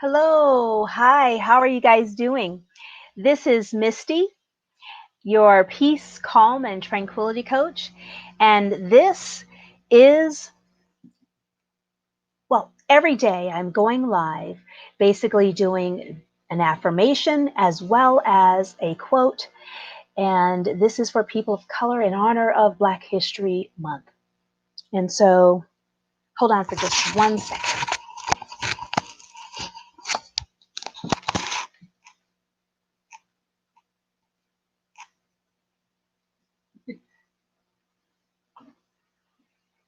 Hello, hi, how are you guys doing? This is Misty, your peace, calm, and tranquility coach. And this is, every day I'm going live, basically doing an affirmation as well as a quote. And this is for people of color in honor of Black History Month. And so, hold on for just 1 second.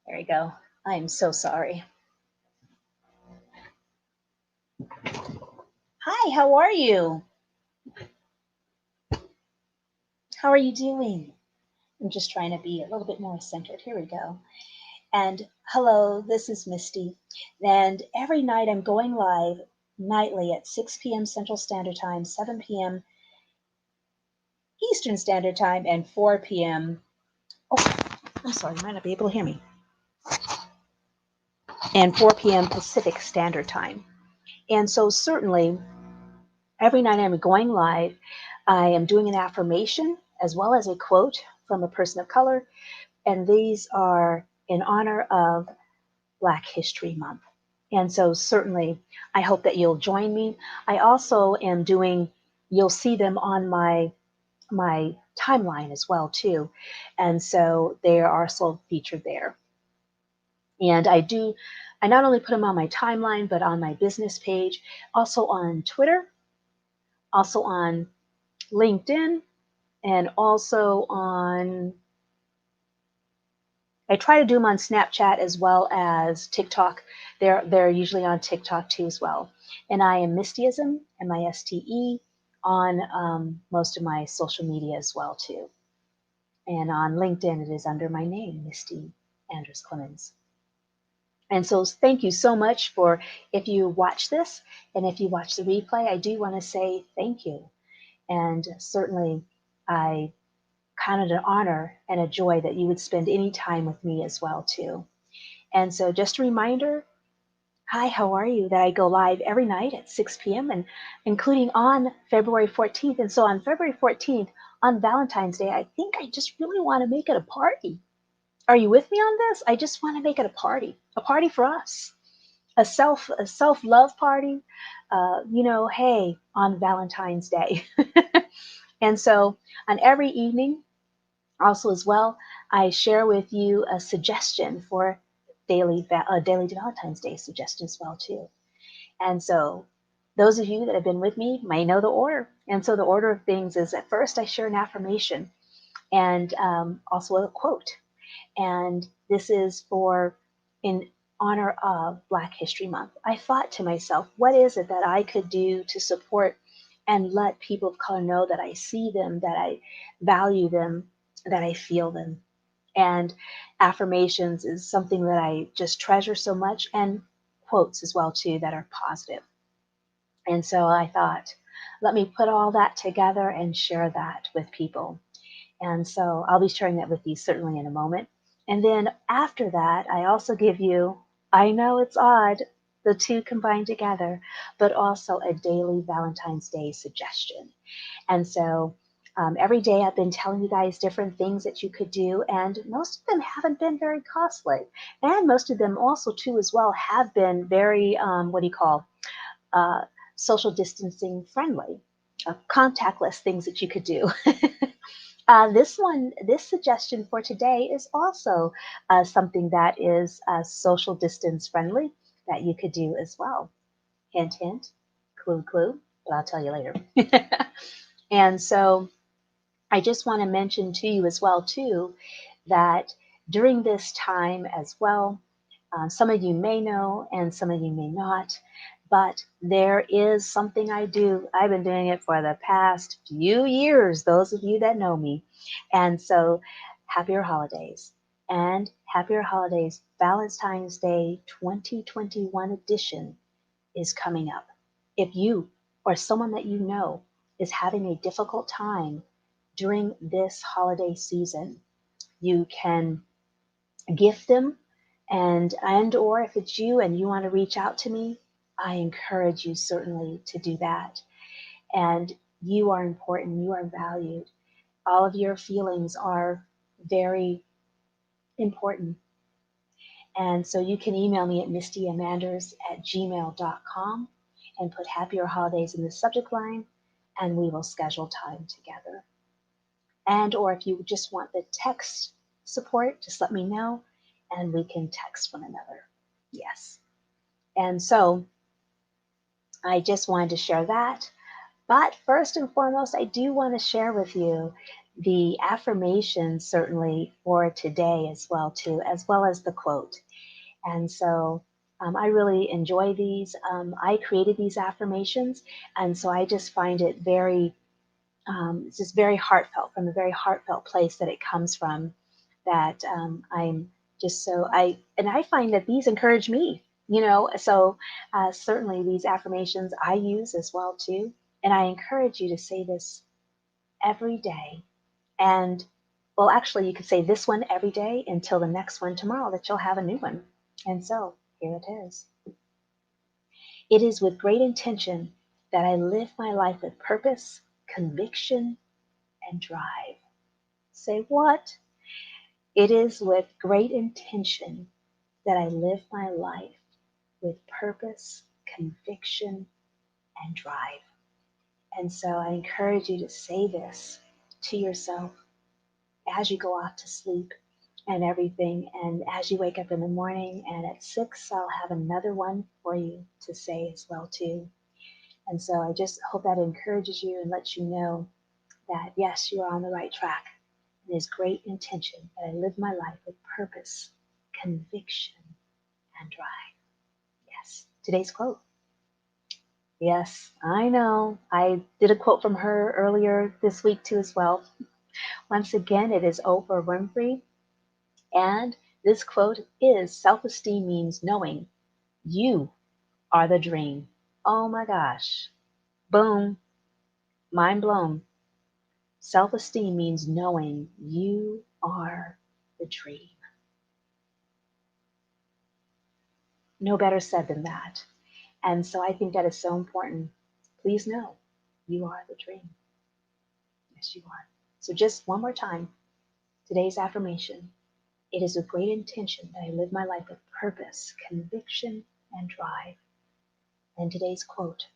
There you go. I am so sorry. Hi, how are you? How are you doing? I'm just trying to be a little bit more centered. Here we go. And hello, this is Misty. And every night I'm going live nightly at 6 p.m. Central Standard Time, 7 p.m. Eastern Standard Time, and 4 p.m. Oh, I'm sorry, you might not be able to hear me. And 4 p.m. Pacific Standard Time. And so certainly every night I'm going live, I am doing an affirmation as well as a quote from a person of color. And these are in honor of Black History Month. And so certainly I hope that you'll join me. I also am doing, you'll see them on my timeline as well too. And so they are also featured there. And I not only put them on my timeline, but on my business page, also on Twitter, also on LinkedIn, and also on, I try to do them on Snapchat as well as TikTok. They're usually on TikTok too as well. And I am Mistyism, Miste, on most of my social media as well too. And on LinkedIn, it is under my name, Misty Anders-Clemons. And so thank you so much for, if you watch this and if you watch the replay, I do want to say thank you. And certainly I count it an honor and a joy that you would spend any time with me as well too. And so just a reminder, hi, how are you? That I go live every night at 6 p.m. and including on February 14th. And so on February 14th, on Valentine's Day, I think I just really want to make it a party. Are you with me on this? I just want to make it a party for us, a self-love party, hey, on Valentine's Day. And so on every evening, also as well, I share with you a suggestion for daily Valentine's Day suggestion as well too. And so those of you that have been with me may know the order. And so the order of things is at first I share an affirmation and also a quote. And this is for in honor of Black History Month. I thought to myself, what is it that I could do to support and let people of color know that I see them, that I value them, that I feel them? And affirmations is something that I just treasure so much, and quotes as well too that are positive. And so I thought, let me put all that together and share that with people. And so I'll be sharing that with you certainly in a moment. And then after that, I also give you, I know it's odd, the two combined together, but also a daily Valentine's Day suggestion. And so every day I've been telling you guys different things that you could do, and most of them haven't been very costly. And most of them also, too, as well, have been very, uh, social distancing friendly, contactless things that you could do. This suggestion for today is also something that is social distance friendly that you could do as well. Hint, hint, clue, clue, but I'll tell you later. And so I just want to mention to you as well, too, that during this time as well, some of you may know and some of you may not, but there is something I do. I've been doing it for the past few years, those of you that know me. And so happier holidays. And happier holidays, Valentine's Day 2021 edition is coming up. If you or someone that you know is having a difficult time during this holiday season, you can gift them, and or if it's you and you want to reach out to me, I encourage you certainly to do that. And you are important, you are valued. All of your feelings are very important. And so you can email me at mistyamanders@gmail.com and put happier holidays in the subject line, and we will schedule time together. And or if you just want the text support, just let me know and we can text one another. Yes. And so I just wanted to share that. But first and foremost, I do want to share with you the affirmations certainly for today as well as the quote. And so I really enjoy these. I created these affirmations, and so I just find it it's just very heartfelt, from a very heartfelt place that it comes from. That I'm just so I find that these encourage me. So certainly these affirmations I use as well too, and I encourage you to say this every day. And well, actually, you could say this one every day until the next one tomorrow that you'll have a new one. And so here it is. It is with great intention that I live my life with purpose, conviction, and drive. Say what? It is with great intention that I live my life with purpose, conviction, and drive. And so I encourage you to say this to yourself as you go off to sleep and everything. And as you wake up in the morning, and at 6, I'll have another one for you to say as well too. And so I just hope that encourages you and lets you know that yes, you are on the right track. It is great intention that I live my life with purpose, conviction, and drive. Yes. Today's quote. Yes, I know. I did a quote from her earlier this week too as well. Once again, it is Oprah Winfrey. And this quote is, self-esteem means knowing you are the dream. Oh my gosh. Boom. Mind blown. Self-esteem means knowing you are the dream. No better said than that. And so I think that is so important. Please know you are the dream. Yes, you are. So just one more time, today's affirmation. It is with great intention that I live my life with purpose, conviction, and drive. And today's quote,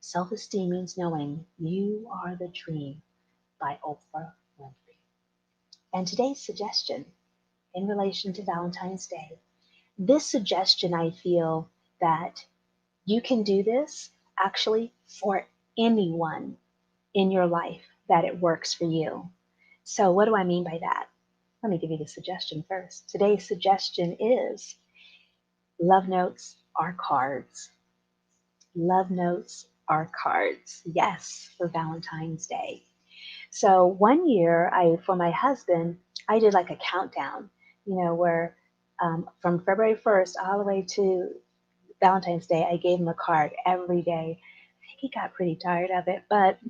self-esteem means knowing you are the dream, by Oprah Winfrey. And today's suggestion in relation to Valentine's Day, this suggestion, I feel that you can do this actually for anyone in your life that it works for you. So what do I mean by that? Let me give you the suggestion first. Today's suggestion is love notes are cards. Love notes are cards. Yes, for Valentine's Day. So one year, for my husband, I did like a countdown, where from February 1st all the way to Valentine's Day, I gave him a card every day. I think he got pretty tired of it, but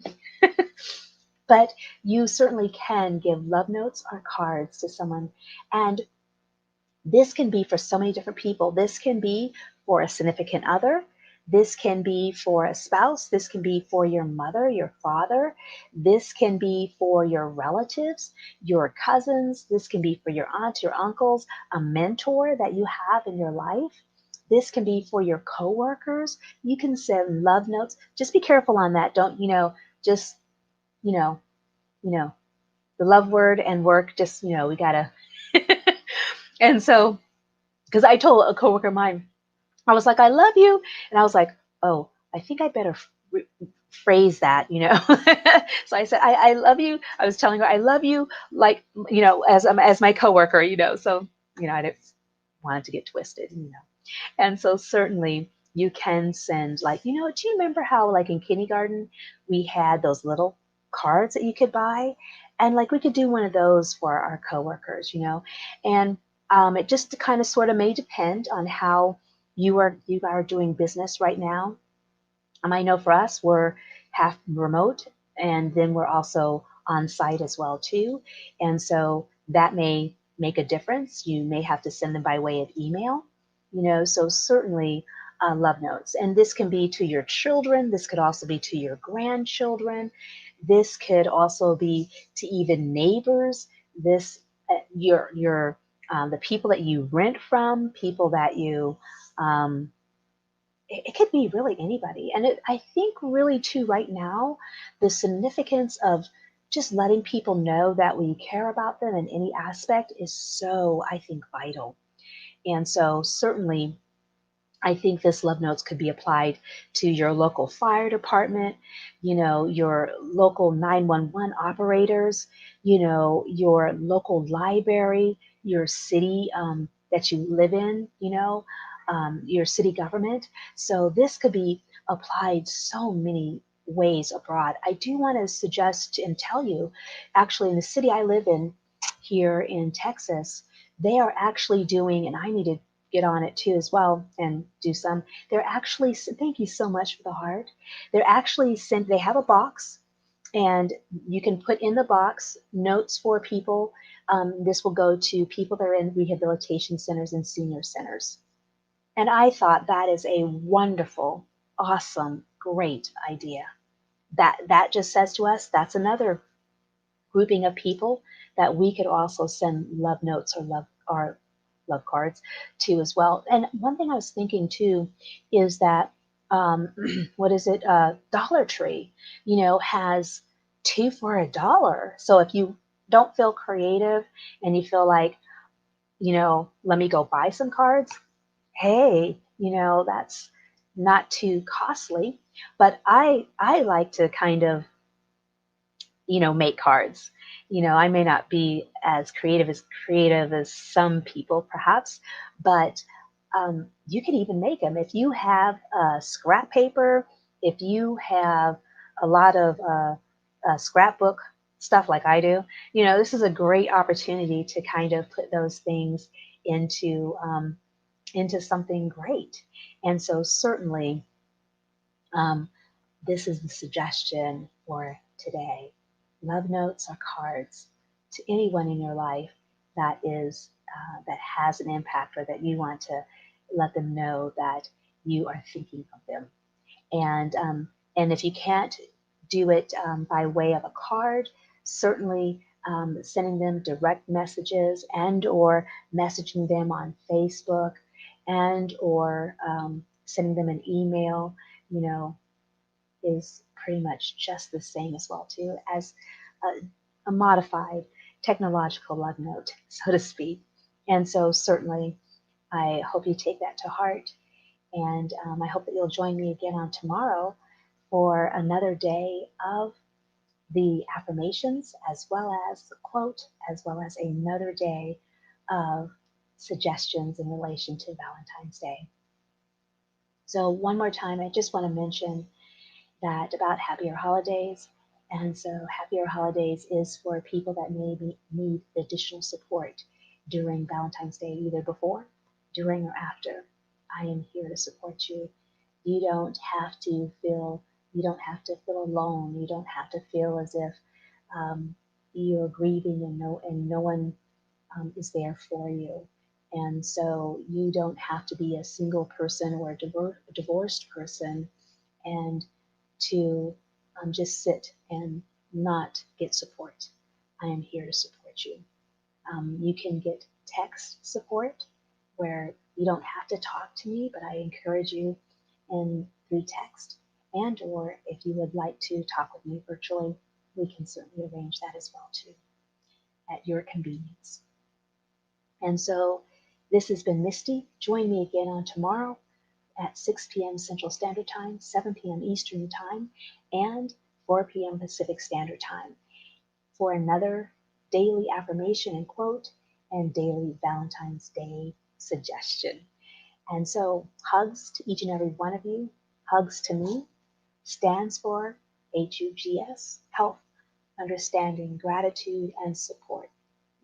but you certainly can give love notes or cards to someone. And this can be for so many different people. This can be for a significant other. This can be for a spouse. This can be for your mother, your father. This can be for your relatives, your cousins. This can be for your aunts, your uncles, a mentor that you have in your life. This can be for your coworkers. You can send love notes. Just be careful on that. Don't, just, you know, the love word and work, just, we gotta. And so, because I told a coworker of mine, I was like, I love you. And I was like, oh, I think I better phrase that, So I said, I love you. I was telling her, I love you, like, as my coworker, so, I didn't want it to get twisted, And so certainly you can send, like, do you remember how, like, in kindergarten, we had those little cards that you could buy? And like, we could do one of those for our coworkers, and it just kind of sort of may depend on how you are doing business right now. I know for us, we're half remote, and then we're also on site as well too. And so that may make a difference. You may have to send them by way of email, so certainly love notes. And this can be to your children. This could also be to your grandchildren. This could also be to even neighbors. This, your the people that you rent from, people that you, um, it could be really anybody. And I think really too right now, the significance of just letting people know that we care about them in any aspect is so, I think, vital. And so certainly I think this love notes could be applied to your local fire department, your local 911 operators, your local library, your city that you live in, your city government. So this could be applied so many ways abroad. I do want to suggest and tell you, actually, in the city I live in here in Texas, they are actually doing, and I need to get on it too as well and do some. They're actually, thank you so much for the heart. They're actually sent, they have a box and you can put in the box notes for people. This will go to people that are in rehabilitation centers and senior centers. And I thought that is a wonderful, awesome, great idea. That just says to us that's another grouping of people that we could also send love notes or love cards to as well. And one thing I was thinking too is that what is it? Dollar Tree, has two for $1. So if you don't feel creative and you feel like, let me go buy some cards, hey, that's not too costly. But I like to kind of make cards. I may not be as creative as some people, perhaps, but you can even make them if you have scrap paper. If you have a lot of scrapbook stuff like I do, this is a great opportunity to kind of put those things into something great. And so certainly, um, this is the suggestion for today. Love notes are cards to anyone in your life that has an impact, or that you want to let them know that you are thinking of them. And if you can't do it by way of a card, certainly sending them direct messages and or messaging them on Facebook and or sending them an email, you know, is pretty much just the same as well too as a modified technological love note, so to speak. And so certainly I hope you take that to heart. And I hope that you'll join me again on tomorrow for another day of the affirmations, as well as the quote, as well as another day of suggestions in relation to Valentine's Day. So, one more time, I just want to mention that about happier holidays. And so, happier holidays is for people that maybe need additional support during Valentine's Day, either before, during, or after. I am here to support you. You don't have to feel alone. You don't have to feel as if you're grieving and no one is there for you. And so you don't have to be a single person or a divorced person and to just sit and not get support. I am here to support you. You can get text support where you don't have to talk to me, but I encourage you through text. And or if you would like to talk with me virtually, we can certainly arrange that as well too, at your convenience. And so this has been Misty. Join me again on tomorrow at 6 p.m. Central Standard Time, 7 p.m. Eastern Time, and 4 p.m. Pacific Standard Time for another daily affirmation and quote and daily Valentine's Day suggestion. And so hugs to each and every one of you. Hugs to me stands for HUGS, health, understanding, gratitude, and support.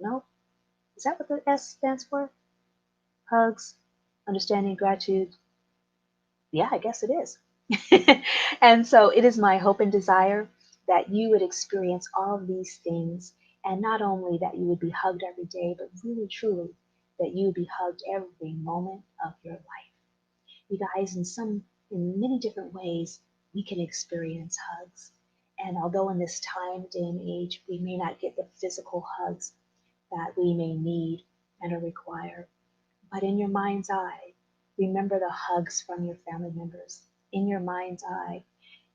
No? Is that what the S stands for? Hugs, understanding, gratitude. Yeah, I guess it is. And so it is my hope and desire that you would experience all of these things, and not only that you would be hugged every day, but really truly that you would be hugged every moment of your life. You guys, in many different ways, we can experience hugs. And although in this time, day and age, we may not get the physical hugs that we may need and or require, but in your mind's eye, remember the hugs from your family members. In your mind's eye,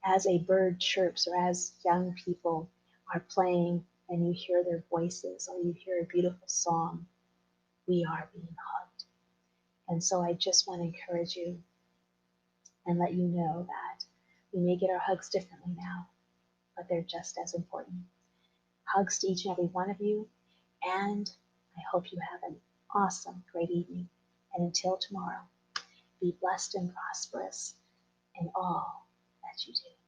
as a bird chirps or as young people are playing and you hear their voices or you hear a beautiful song, we are being hugged. And so I just want to encourage you and let you know that we may get our hugs differently now, but they're just as important. Hugs to each and every one of you, and I hope you have an awesome, great evening. And until tomorrow, be blessed and prosperous in all that you do.